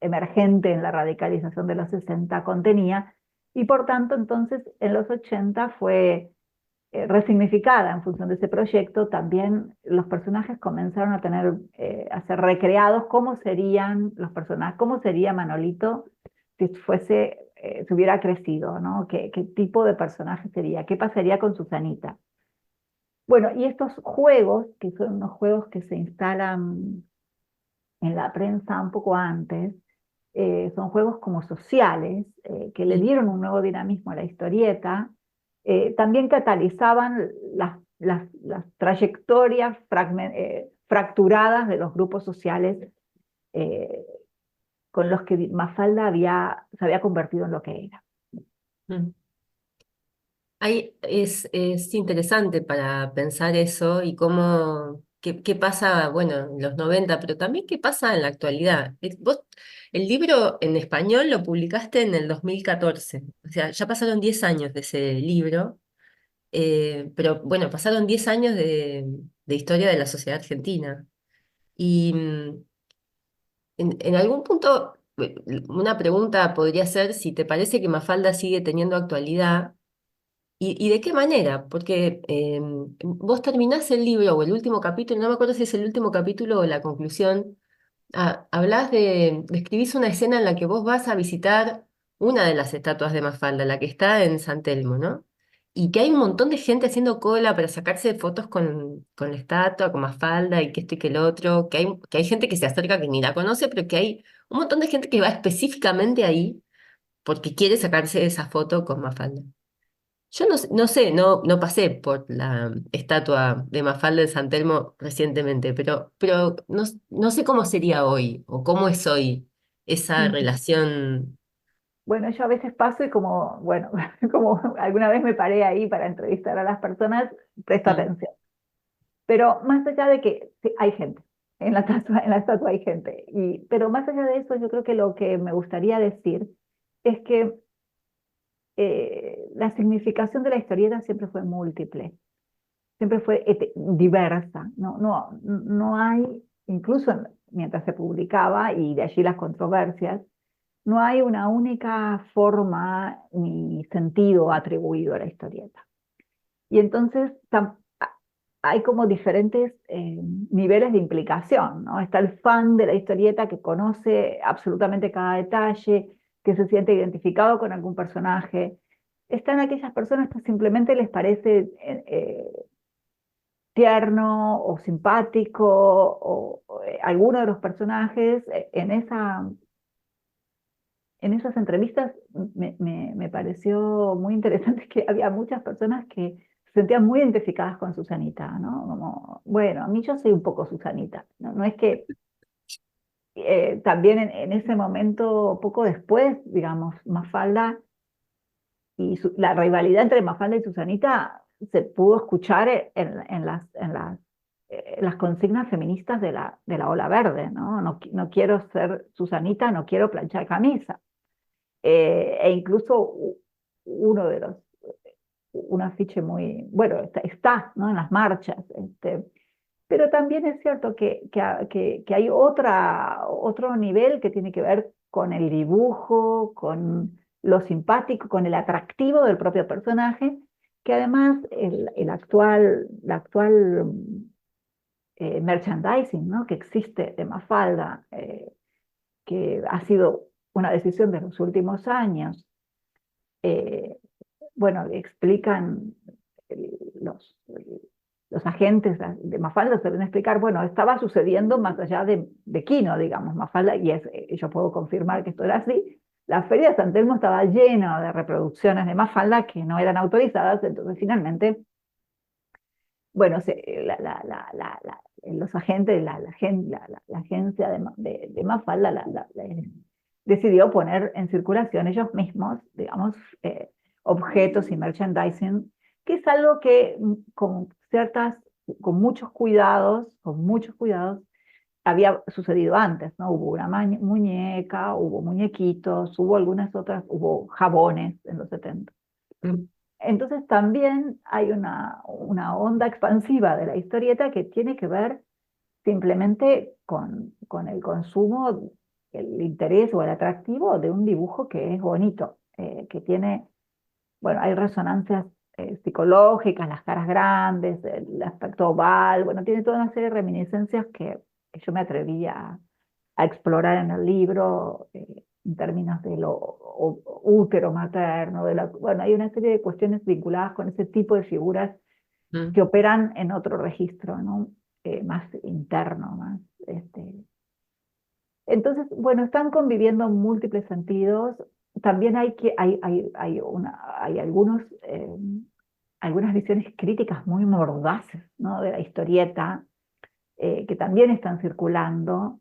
emergente en la radicalización de los 60, contenía, y por tanto entonces en los 80 fue resignificada en función de ese proyecto. También los personajes comenzaron a ser recreados. ¿Cómo serían los personajes? ¿Cómo sería Manolito si si hubiera crecido, ¿no? ¿Qué tipo de personaje sería? ¿Qué pasaría con Susanita? Bueno, y estos juegos, que son unos juegos que se instalan en la prensa un poco antes, son juegos como sociales, que le dieron un nuevo dinamismo a la historieta, también catalizaban las trayectorias fracturadas de los grupos sociales eh, con los que Mafalda se había convertido en lo que era. Mm. Es interesante para pensar eso y qué pasa, bueno, en los 90, pero también qué pasa en la actualidad. Vos, el libro en español lo publicaste en el 2014, o sea, ya pasaron 10 años de ese libro, pero bueno, pasaron 10 años de historia de la sociedad argentina. Y en algún punto, una pregunta podría ser si te parece que Mafalda sigue teniendo actualidad. ¿Y de qué manera? Porque vos terminás el libro o el último capítulo, no me acuerdo si es el último capítulo o la conclusión, hablás describís una escena en la que vos vas a visitar una de las estatuas de Mafalda, la que está en San Telmo, ¿no? Y que hay un montón de gente haciendo cola para sacarse fotos con la estatua, con Mafalda y que esto y que el otro, que hay gente que se acerca que ni la conoce, pero que hay un montón de gente que va específicamente ahí porque quiere sacarse esa foto con Mafalda. Yo no pasé por la estatua de Mafalda de San Telmo recientemente, pero no sé cómo sería hoy o cómo es hoy esa relación. Bueno, yo a veces paso y bueno, como alguna vez me paré ahí para entrevistar a las personas, presto Mm, atención. Pero más allá de que sí, hay gente, en la estatua hay gente, pero más allá de eso, yo creo que lo que me gustaría decir es que la significación de la historieta siempre fue múltiple, siempre fue diversa. No hay, incluso mientras se publicaba, y de allí las controversias, no hay una única forma ni sentido atribuido a la historieta. Y entonces hay como diferentes niveles de implicación, ¿no? Está el fan de la historieta que conoce absolutamente cada detalle, que se siente identificado con algún personaje. Están aquellas personas que simplemente les parece tierno o simpático, o alguno de los personajes. En esas entrevistas me pareció muy interesante que había muchas personas que se sentían muy identificadas con Susanita, ¿no? Como, bueno, a mí yo soy un poco Susanita, ¿no? No es que también en ese momento, poco después, digamos, Mafalda y la rivalidad entre Mafalda y Susanita se pudo escuchar las consignas feministas de la ola verde, ¿no? No, no quiero ser Susanita, no quiero planchar camisa. E incluso uno de los, un afiche muy, bueno, ¿no? En las marchas, pero también es cierto que hay otro nivel que tiene que ver con el dibujo, con lo simpático, con el atractivo del propio personaje, que además la actual merchandising, ¿no? Que existe de Mafalda, que ha sido una decisión de los últimos años. Bueno, explican los agentes de Mafalda, se deben explicar, bueno, estaba sucediendo más allá de Quino, digamos, Mafalda, y yo puedo confirmar que esto era así. La feria de San Telmo estaba llena de reproducciones de Mafalda que no eran autorizadas, entonces finalmente, bueno, los agentes, la agencia de Mafalda decidió poner en circulación ellos mismos, digamos, objetos y merchandising, que es algo que con muchos cuidados, había sucedido antes, ¿no? Hubo una muñeca, hubo muñequitos, hubo algunas otras, hubo jabones en los 70. Entonces también hay una onda expansiva de la historieta que tiene que ver simplemente con el consumo, el interés o el atractivo de un dibujo que es bonito, que tiene, bueno, hay resonancias psicológicas, las caras grandes, el aspecto oval, bueno, tiene toda una serie de reminiscencias que yo me atreví a explorar en el libro, en términos de lo útero materno, bueno, hay una serie de cuestiones vinculadas con ese tipo de figuras que operan en otro registro, ¿no? Más interno, más Entonces, bueno, están conviviendo múltiples sentidos. También hay algunas visiones críticas muy mordaces, ¿no? De la historieta, que también están circulando.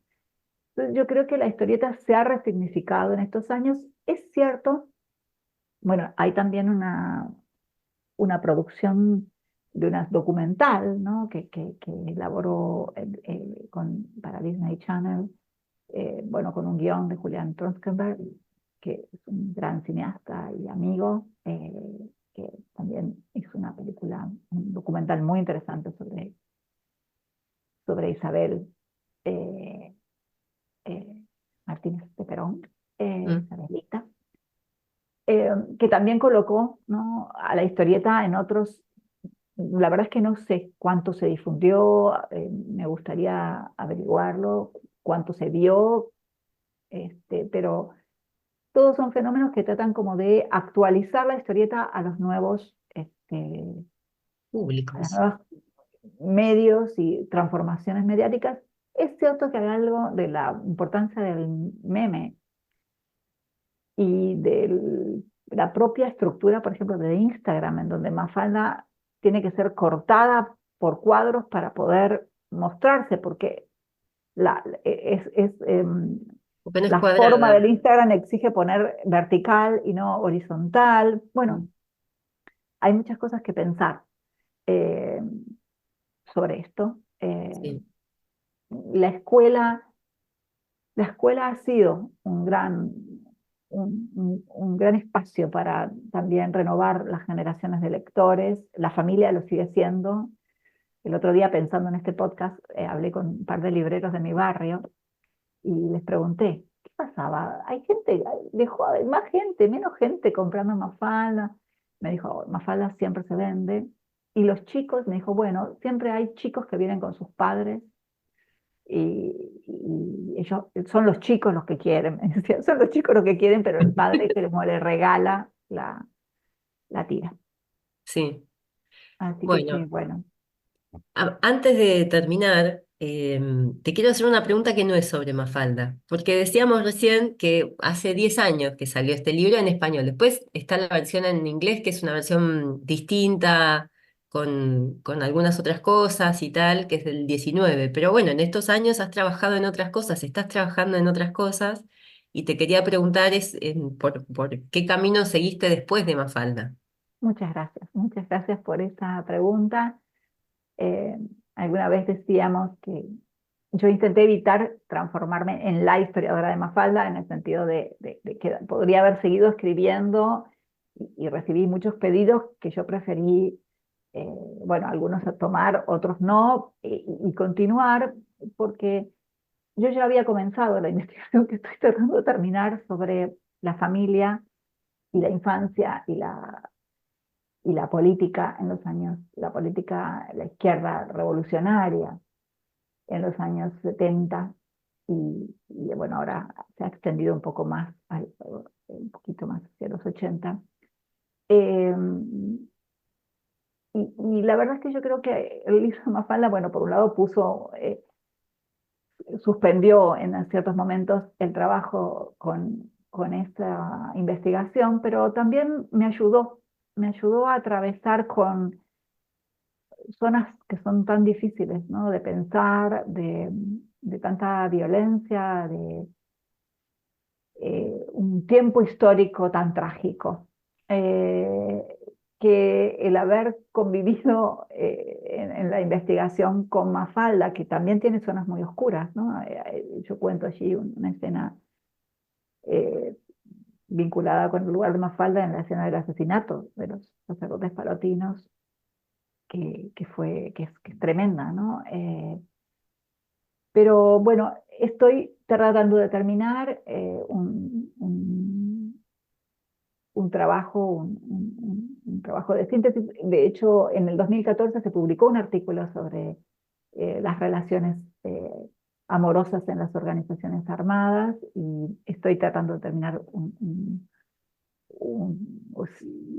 Entonces, yo creo que la historieta se ha resignificado en estos años. Es cierto, bueno, hay también una producción de una documental, ¿no? que elaboró para Disney Channel, bueno, con un guión de Julian Tronskenberg, que es un gran cineasta y amigo, que también hizo una película, un documental muy interesante sobre Isabel Martínez de Perón, Isabelita, que también colocó, ¿no? A la historieta en otros. La verdad es que no sé cuánto se difundió, me gustaría averiguarlo, cuánto se vio, pero todos son fenómenos que tratan como de actualizar la historieta a los nuevos Públicos. Medios y transformaciones mediáticas. Es cierto que hay algo de la importancia del meme y de la propia estructura, por ejemplo, de Instagram, en donde Mafalda tiene que ser cortada por cuadros para poder mostrarse, porque la forma del Instagram exige poner vertical y no horizontal. Bueno, hay muchas cosas que pensar sobre esto. Sí. La escuela ha sido un gran espacio para también renovar las generaciones de lectores. La familia lo sigue siendo. El otro día, pensando en este podcast, hablé con un par de libreros de mi barrio y les pregunté, ¿qué pasaba? ¿Hay gente, dejó más gente, menos gente comprando Mafalda? Me dijo, Mafalda siempre se vende, y los chicos, me dijo, bueno, siempre hay chicos que vienen con sus padres y ellos, son los chicos los que quieren, me decía, son los chicos los que quieren, pero el padre que le regala la tira. Sí. Así Bueno, bueno. Antes de terminar, te quiero hacer una pregunta que no es sobre Mafalda, porque decíamos recién que hace 10 años que salió este libro en español. Después está la versión en inglés, que es una versión distinta, con algunas otras cosas y tal, que es del 19. Pero bueno, en estos años has trabajado en otras cosas, estás trabajando en otras cosas, y te quería preguntar por qué camino seguiste después de Mafalda. Muchas gracias por esa pregunta. Eh, Alguna vez decíamos que yo intenté evitar transformarme en la historiadora de Mafalda, en el sentido de que podría haber seguido escribiendo y recibí muchos pedidos que yo preferí, bueno, algunos a tomar, otros no, y continuar, porque yo ya había comenzado la investigación que estoy tratando de terminar sobre la familia y la infancia y la política en los años, la izquierda revolucionaria en los años 70 y bueno, ahora se ha extendido un poco más, un poquito más hacia los 80. Eh, y la verdad es que yo creo que el libro de Mafalda, bueno, por un lado suspendió en ciertos momentos el trabajo con esta investigación, pero también me ayudó a atravesar con zonas que son tan difíciles, ¿no? De pensar, de tanta violencia, de un tiempo histórico tan trágico, que el haber convivido en la investigación con Mafalda, que también tiene zonas muy oscuras, ¿no? Yo cuento allí una escena eh, vinculada con el lugar de Mafalda en la escena del asesinato de los sacerdotes palotinos, que es tremenda, ¿no? Pero bueno, estoy tratando de terminar un trabajo de síntesis. De hecho, en el 2014 se publicó un artículo sobre las relaciones amorosas en las organizaciones armadas y estoy tratando de terminar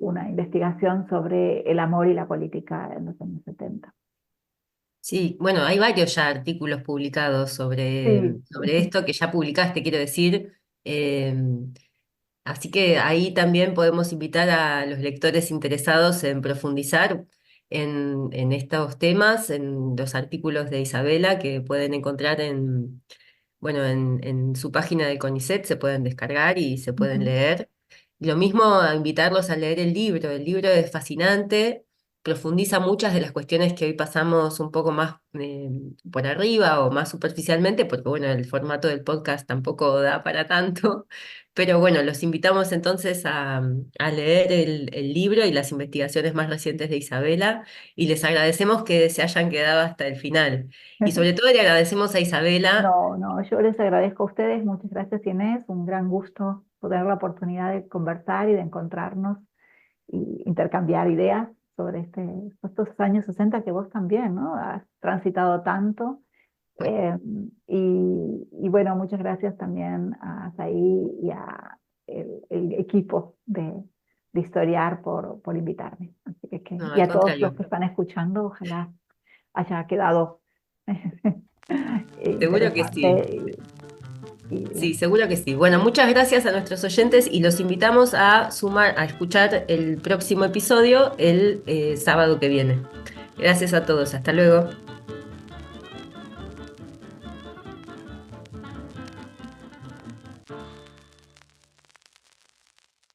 una investigación sobre el amor y la política en los años 70. Sí, bueno, hay varios ya artículos publicados Sí, sobre esto que ya publicaste, quiero decir. eh, Así que ahí también podemos invitar a los lectores interesados en profundizar en estos temas, en los artículos de Isabela que pueden encontrar bueno, en su página de CONICET, se pueden descargar y se pueden ujú, leer. Y lo mismo a invitarlos a leer el libro es fascinante, profundiza muchas de las cuestiones que hoy pasamos un poco más por arriba o más superficialmente, porque bueno, el formato del podcast tampoco da para tanto, pero bueno, los invitamos entonces a leer el libro y las investigaciones más recientes de Isabela, y les agradecemos que se hayan quedado hasta el final. Y sobre todo le agradecemos a Isabela. No, yo les agradezco a ustedes, muchas gracias Inés, un gran gusto poder la oportunidad de conversar y de encontrarnos y intercambiar ideas sobre estos años 60 que vos también, ¿no? Has transitado tanto. Bueno, Y bueno, muchas gracias también a Saí y a el equipo de Historiar por invitarme. Así no, y al a todos los contrario, que están escuchando, ojalá haya quedado seguro que sí. interesante. Sí, seguro que sí. Bueno, muchas gracias a nuestros oyentes y los invitamos a escuchar el próximo episodio el sábado que viene. Gracias a todos, hasta luego.